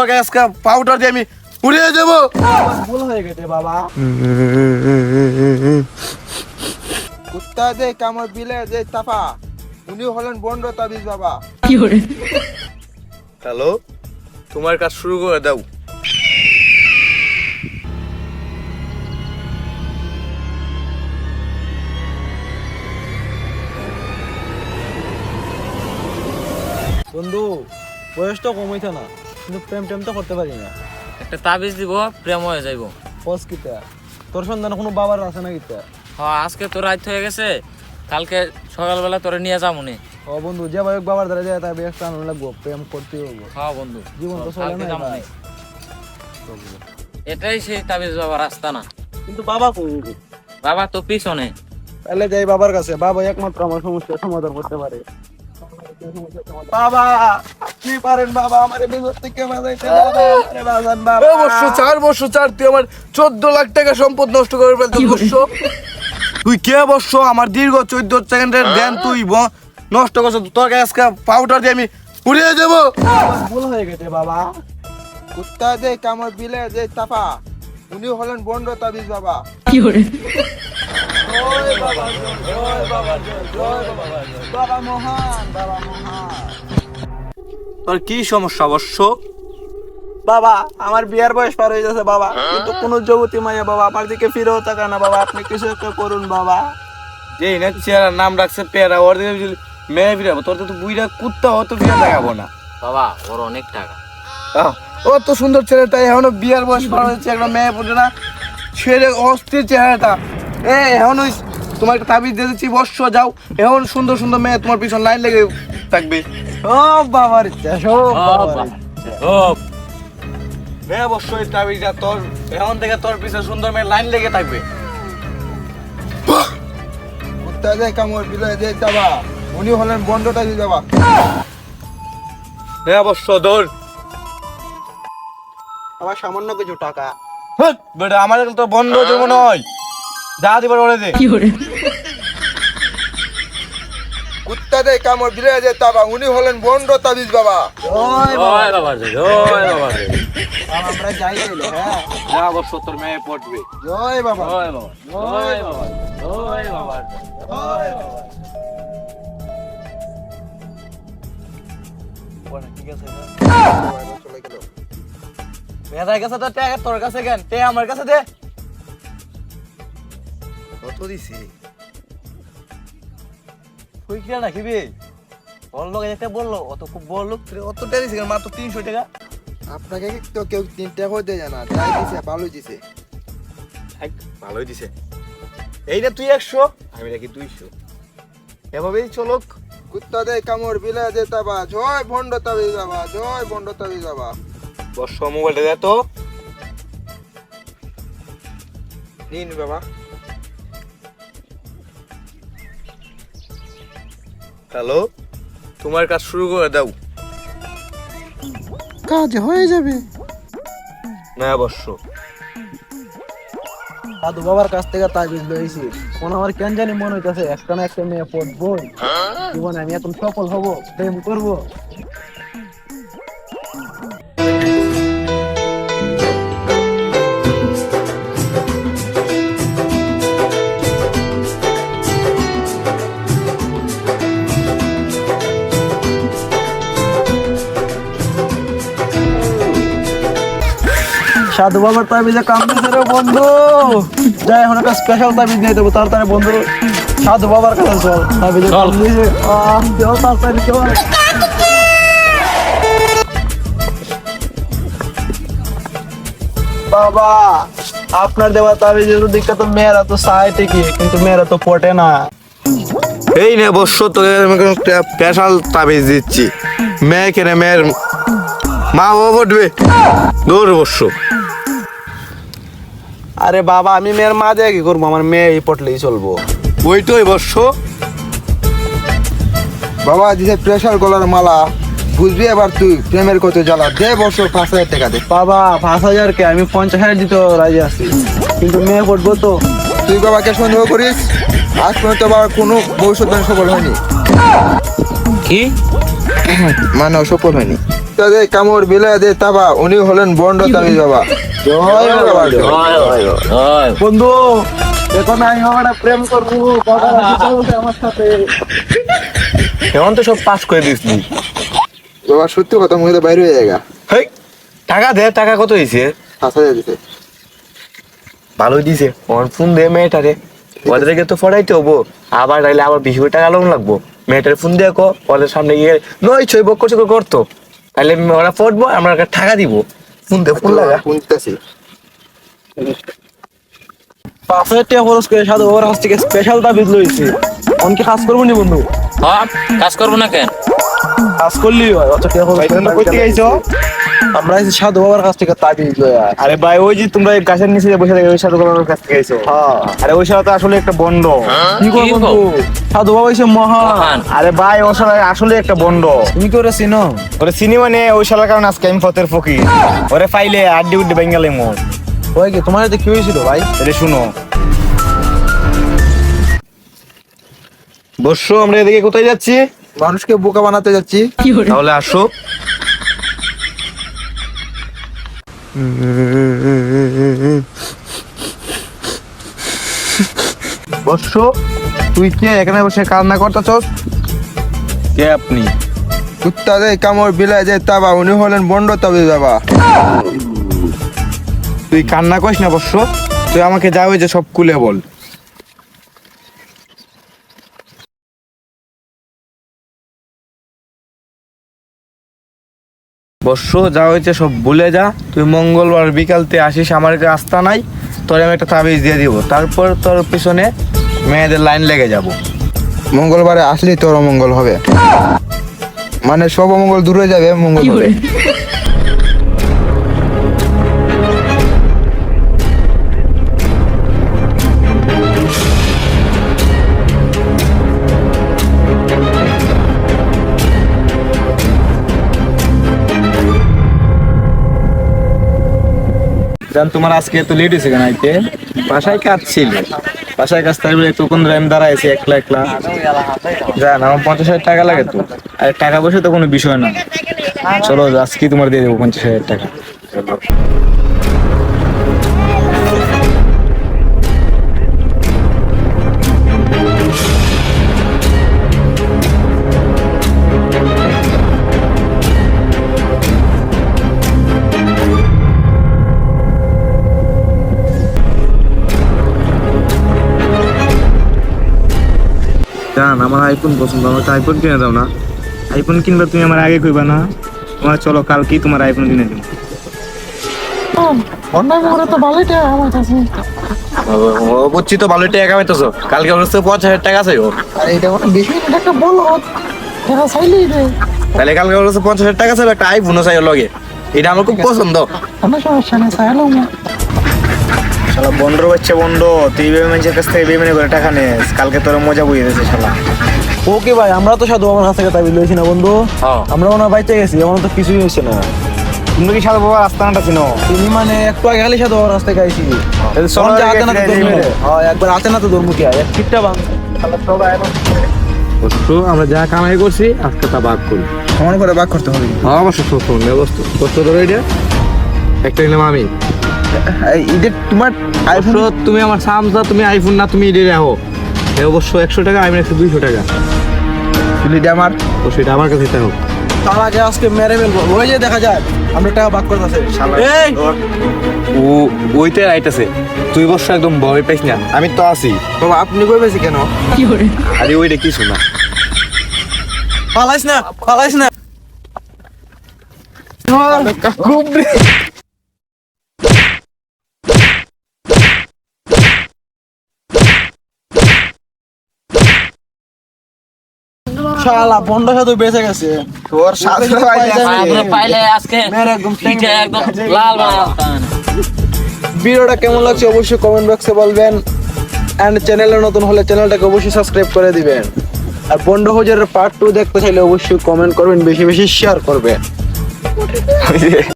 তোকে আজকে পাউডার দিয়ে আমি উড়িয়ে দেবো। ভুল হয়ে গেছে বাবা। কুত্তা যে কামড় বিলে যে তাপা, উনি হলেন বন্ড তাবিজ বাবা। হ্যালো, তোমার কাজ শুরু করে দাও। বন্ধু বয়স তো কম হইছে না, কিন্তু প্রেম টেম তো করতে পারি না। একটা তাবিজ দিব, প্রেম হয়ে যাইব। পজ কিতা তোর সন্ধান কোনো বাবার আছে না কিতা? হ্যাঁ, আজকে তো রাত হয়ে গেছে, কালকে সকালবেলা তোরে নিয়ে যাবো নি। ও বন্ধু, যে ভাই বাবার দ্বারা যায় তার ব্যস্ত আনন্দ লাগবো, প্রেম করতে হবো। হ্যাঁ বন্ধু, জীবন তো চলে কালকে না যাবো ভাই। নি। এটাই সেই তাবিজ বাবার রাস্তা না। কিন্তু বাবা কই? বাবা তো পিছনে। তাহলে যাই বাবার কাছে, বাবা একমাত্র আমার সমস্যার সমাধান করতে পারে। বাবা আপনি পারেন বাবা, আমারে বিপদ থেকে বাঁচাইতে বাবা, আমারে বাঁচান বাবা। বর্ষ 4 তুই আমার 14 লাখ টাকা সম্পদ নষ্ট করে ফেলছিস বর্ষ। তুই কে বর্ষ? আমার দীর্ঘ 14 সেকেন্ডের ধ্যান তুই নষ্ট করছ। তোকে আজকে পাউডার দিয়ে আমি উড়িয়ে দেবো। ভুল হয়ে গেছে বাবা। কুত্তা যে কামড় বিলে যে তাপা, উনি হলেন বন্ড তাবিজ বাবা। বাবা মহান, বাবা মহান। তোর কি সমস্যা বর্ষ? বাবা আমার বিয়ার বয়স পার হয়ে যাচ্ছে বাবা, কিন্তু কোন যুবতী মাইয়া বাবা আমার দিকে ফিরেও তাকায় না বাবা, আপনি কিছু একটা করুন বাবা। যে না চেহারা নাম রাখছে পেয়ারা, ওর দিকে যদি মেয়ে ফিরাবো, তোর তো বুইরা কুত্তা অত ফিরে দেখাবো না। বাবা ওর অনেক টাকা। ও তো সুন্দর ছেলেটা, এখনো বিয়ার বয়স পার হয়েছে, একটা মেয়ে পড়ে না, ছেলে অস্থির চেহারাটা। এখন ওই তোমার একটা তাবিজ দিয়ে দিচ্ছি বর্ষ, যাও এখন সুন্দর সুন্দর মেয়ে তোমার পিছন লাইন লেগে থাকবে। ও বাবার ইচ্ছা, সব বাবার ইচ্ছা। মেয়ে বর্ষ এই তাবিজটা তোর, এখন থেকে তোর পিছনে সুন্দর মেয়ে লাইন লেগে থাকবে। কুত্তা যে কামড় বিলে যে তাপা, উনি হলেন বন্ড তাবিজ বাবা। মেয়ে বর্ষ দৌড়। আমার সামান্য কিছু টাকা। বেটা আমাদের তো বন্ধ দেবো নয়, যা দিবার ওরে দে। কুত্তা যে কামড় বিলে যে তাপা, উনি হলেন বন্ড তাবিজ বাবা। ওই জয় বাবা জয়, জয় বাবা জয়। বাবা, আমরা যাই তাইলে, হ্যাঁ। যা বর্ষ তোর মেয়ে পড়বে। জয় বাবা। জয় বাবা, জয় বাবা, জয় বাবা। ঠিক আছে, চলে গেল। মেয়েটার কাছে তো টাকা, তোর কাছে কেন? তে আমার কাছে দে। কত দিছি? তুই কি রাখিবি? বললো একটা বললো, অত খুব বললো, অত টেরি সেকেন্ড মাত্র 300 টাকা। আপনাকে তো কেউ 3 টাকা করে দেয় না, তাই দিছে, ভালোই দিছে। ভালোই দিছে। এইটা তুই 100, আমি রাখি 200, এভাবেই চলক। কুত্তা যে কামড় বিলে যে তাপা, জয় বন্ড তাবিজ বাবা, জয় বন্ড তাবিজ বাবা। বর্ষ মোবাইলটা দে তো। নিন বাবা। হ্যালো, তোমার কাজ শুরু করে দাও। কাজ হয়ে যাবে। না বর্ষ, দাদু বাবার কাছ থেকে তাবিজ লইছি, কোন আমার কেন জানি মনে হইতাছে একটা না একটা মেয়ে পড়বই জীবনে, আমি এখন সফল হব, প্রেম করব। সাধু বাবার তাবিজে কাম দিছে রে বন্ধু, যাই এখন একটা স্পেশাল তাবিজ নিয়ে দেবো তাড়াতাড়ি বন্ধু। সাধু বাবার কাছে চল, তাবিজে কাম দিছে। দেও তাড়াতাড়ি চল। বাবা আপনার দেওয়া তাবিজের দিকটা তো মেয়েরা তো চায় ঠিকই, কিন্তু মেয়েরা তো পটে না। এই নে বর্ষ, তোকে আমি একটা স্পেশাল তাবিজ দিচ্ছি। মেয়ে কেনে মেয়ের মা ও পড়বে, দৌড় বর্ষ। আরে বাবা আমি মেয়ের মা দিয়ে কি করবো, আমার মেয়ে এই পটলেই চলবো। ওইটাই বর্ষ। বাবা দিছে প্রেসার গলার মালা, বুঝবি এবার তুই প্রেমের কত জ্বালা। দে বছর 5,000 টাকা দে। বাবা 5,000 কে আমি 50,000 দিতে রাজি আছি, কিন্তু মেয়ে পড়বো তো। তুই বাবাকে সন্দেহ করিস? আজ পর্যন্ত বাবা কোনো ভবিষ্যৎ সফল হয়নি, কি মানে সফল হয়নি। কুত্তা দে কামড় বিলাই দে তাবা উনি হলেন বন্ড তাবিজ বাবা। জয় বাবা জয়। বন্ধু এখন আমি আমার প্রেম করবো কথা বলতে আমার সাথে। এখন তো সব পাস করে দিয়েছি। বাবা সত্যি কথা মুখে বাইরে হয়ে যায়গা। হেই, টাকা দে, টাকা কত হয়েছে? 5,000 দিতে। ভালোই দিছে। ওর ফোন দে মেয়েটারে, ওদেরকে তো ফড়াইতে হবো, আবার তাইলে আবার 20 টাকা লোন লাগবো। মেয়েটার ফোন দিয়ে কো, ওদের সামনে গিয়ে নই ছয় বক করছে করতো, তাহলে ওরা ফটবো, আমরা ওকে টাকা দিব। ফোন দে, ফোন লাগা। শুনতেছি। 5,000 টাকা খরচ করে সাধু বাবার কাছ থেকে স্পেশাল তাবিজ লইছি। অনকে কাজ করবো নি বন্ধু? হ্যাঁ, কাজ করবো না কেন? কাজ করলি হয় অত টাকা খরচ করে। কইতে গেছো? আমরা এই সাধু বাবার কাছ থেকে তাবিজ লইয়া। আরে ভাই ওই যে তোমরা এই গাছের নিচে বসে থাকে ওই সাধু বাবার কাছ থেকে এসো। হ্যাঁ আরে ওই সাধু তো আসলে একটা বন্ড। কি করবো কি বন্ধু? সাধু বাবা হইছে মহান। মহান। আরে ভাই ও শালা আসলে একটা বন্ড। তুমি করে চিনো? ওরে চিনি মানে ওই শালার কারণে আজকে আমি ফতের ফকির। ওরে ফাইলে আড্ডি উড্ডি বেঙ্গালে মো। ওই কি তোমার হাতে কি হয়েছিল ভাই? এটা শুনো। বর্ষ, আমরা এদিকে কোথায় যাচ্ছি? মানুষকে বোকা বানাতে যাচ্ছি। তাহলে আসো। বর্ষ, তুই কে এখানে বসে কান্না করতেছস? কে আপনি? কুত্তা দে কামড় বিলাই দে তাবা উনি হলেন বন্ড তাবিজ বাবা। তুই কান্না করিস না বর্ষ, তুই আমাকে যা হয়েছে সব খুলে বল। বর্ষ, যা হয়েছে সব ভুলে যা। তুই মঙ্গলবার বিকালতে আসিস, আমার কাছে আস্থা নাই, তোর আমি একটা তাবিজ দিয়ে দিব, তারপর তোর পিছনে মেয়েদের লাইন লেগে যাব। মঙ্গলবারে আসলেই তোর অমঙ্গল হবে, মানে সব অমঙ্গল দূরে যাবে, মঙ্গল হবে। জান তোমার আজকে এত লেট হয়েছে কেন আইতে? বাসায় কাজ ছিল, বাসায় কাজ থাকলে তখন আমি দাঁড়াইছি একলা একলা। জান আমার 50,000 টাকা লাগে তো, আর টাকা পয়সা তো কোনো বিষয় না। চলো আজকে তোমার দিয়ে দেবো 50,000 টাকা। জান আমার আইফোন পছন্দ, আমাকে আইফোন কিনে দাও না। আইফোন কিনবা তুমি আমার আগে কইবা না? তোমার চলো কালকেই তোমার আইফোন কিনে দেবো। বুঝছি তো, ভালোই টাকা কামাইতেছো। কালকে ওর কাছে 50,000 টাকা আছে ওর। আর এটা কোনো বিষয় না, একটা বলো টাকা চাইলেই দে। তাহলে কালকে ওর কাছে 50,000 টাকা আছে, একটা আইফোনও চাই ওর লগে। এটা আমার খুব পছন্দ। কোনো সমস্যা নেই, চাইলেও না। শালা বন্ডর বাচ্চা বন্ড, তুই এইভাবে মানুষের কাছ থেকে বেমানি করে টাকা নেস, কালকে তোর মজা বুঝে দিয়েছে শালা। ওকে ভাই, আমরা তো সাধু বাবার কাছ থেকে তাবিজ লইছি না বন্ধু? হ্যাঁ। আমরা ওনার বাইতে গেছি, এমন তো কিছুই হয়েছে না। তুমি কি সাধু বাবার আস্তানাটা চিনো? তুমি মানে একটু আগে খালি সাধু বাবার কাছ থেকে আইছি। চলো তখন যে হাতে নাতে ফিরে ধরবো যাই। রে। হ্যাঁ, একবার হাতে নাতে ধরবো কি আর, এক টিপটা বাং। বর্ষ, আমরা যা কামাই করছি আজকে তা ভাগ করি। সমান করে ভাগ করতে হবে। হ্যাঁ, অবশ্য শোন, বস্তু কষ্ট ধরো, এটা একটা নিলাম আমি। এটা তোমার আইফোন, তুমি আমার সামসা, তুমি আইফোন না, তুমি এটা রাখো। এ অবশ্য 100 টাকা, আমি রাখছি 200 টাকা। এটা আমার, ও সেটা আমার কাছে থাকো। তার আগে আজকে মেরে ফেলবো, ওই যে দেখা যায় আমরা টাকা ভাগ করতেছে। এই ও ওইটাই আইতাছে, তুই বর্ষ একদম ভয় পাইস না, আমি তো আছি। বাবা আপনি কই বেশি কেন? আরে ওইটা কিছু না। পালাইস না, পালাইস না। শালা বন্ড সাধু বেঁচে গেছে। তোর সাথে আমরা পাইলে আজকে মেরে একদম পিঠে একদম লাল বানাতাম। ভিডিওটা কেমন লাগছে অবশ্যই কমেন্ট বক্সে বলবেন, এন্ড চ্যানেলে নতুন হলে চ্যানেলটাকে অবশ্যই সাবস্ক্রাইব করে দিবেন। আর বন্ড হজারের পার্ট 2 দেখতে চাইলে অবশ্যই কমেন্ট করবেন, বেশি বেশি শেয়ার করবেন।